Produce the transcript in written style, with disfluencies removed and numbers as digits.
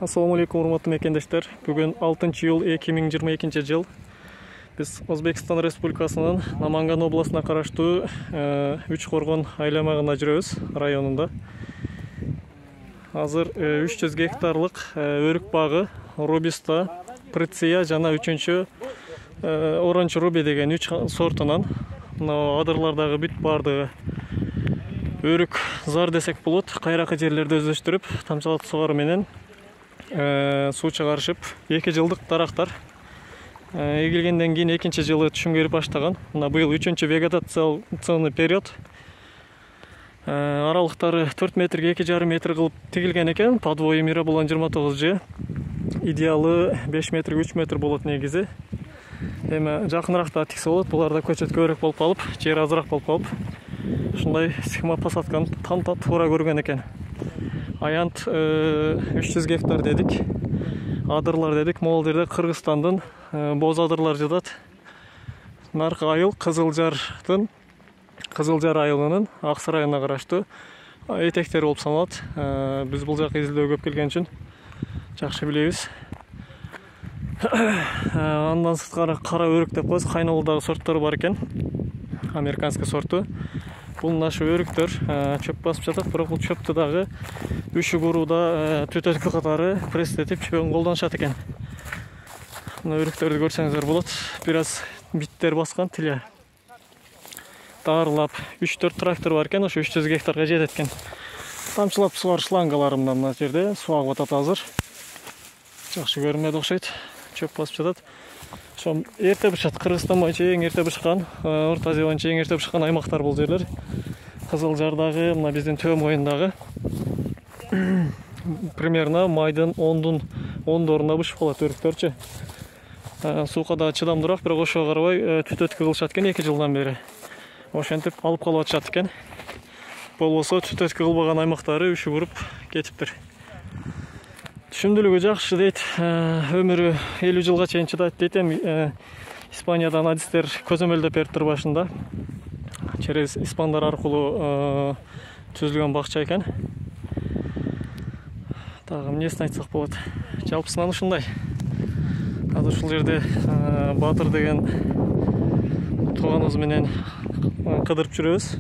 Assalamu alaikum, урматтуу мекендештер. Бүгүн 6-июл 2022 жыл. Биз Өзбекстан Республикасынын Наманган областына караштуу Үч Коргон айланмагында жүрөбүз, районунда. Азыр 300 гектарлык өрүк багы, робиста, приция жана 3-чү оранж руби деген 3 сортунан адырлардагы бүт бардыгы өрүк зар десек болот, кайракы жерлерде өздөштүрүп, тамчылатып сугаруу менен суу чыгарышып, 2 жылдык дарактар. Эгилгенден кийин 2-нчи жылы түшүм берип баштаган. Мына быйыл 3-чү вегетационный период. Аралыктары 4 метрге 2,5 метр кылып тигилген экен. Подвой Мирабулан 29G. Идеалы 5 метрге 3 метр болот негизи. Эми жакыныракта тиксе болот. Буларда көчөт көбүрөөк болуп калып, жер азыраак болуп калып, ушундай схема посадканы туура көргөн экен. Аянт 300 гектар дедик. Адырлар дедик. Могул жерде Кыргызстандын боз адырлар жатат. Наркы айыл Кызылжар айылынын Аксыр районуна караштуу этектери болуп саналат. Биз бул жака изилдөө көп келген үчүн жакшы билебиз. Андан сырткары кара өрүк деп коебуз. Кайнолдагы сорттор бар экен. Американский сорту. Бул нашы өрүктөр чөп басып жатат, бирок бул чөптү дагы үшүк урууда түтөткү катары пресстетип чөбүн колдонушат экен. Мына өрүктөрдү көрсөңүздөр болот. Бир аз биттер баскан тиле. Даарылап 3-4 трактор бар экен, ошо 300 гектарга жетет экен. Тамчылап сугар шлангалары мына жерде суу агып атат азыр. Жакшы көрүнбөдү окшойт. Чөп басып жатат. Ошо эрте бышат, Кыргызстан боюнча эң эрте бышкан, Орто Азия боюнча эң эрте бышкан аймактар бул жерлер. Кызылжардагы, мына биздин Төө моюндагы примерно майдын 10-дорунда бышып калат өрүктөрчү. Сууга да чыдамдуураак, бирок ошого карабай түтөткү кылышат экен 2 жылдан бери. Ошентип алып калып атышат экен. Болбосо түтөткү кылбаган аймактары үшүп уруп кетиптир. Түшүмдүүлүгү жакшы дейт. Өмүрү 50 жылга чейин чыдайт дейт. Испаниядан адистер көзөмөлдөп бериптир башында. Через испандар аркылуу түзүлгөн бакча экен. Дагы эмнесин айтсак болот? Жалпысынан ушундай. Азыр ушул жерде Батыр деген тууганыбыз менен кыдырып жүрөбүз.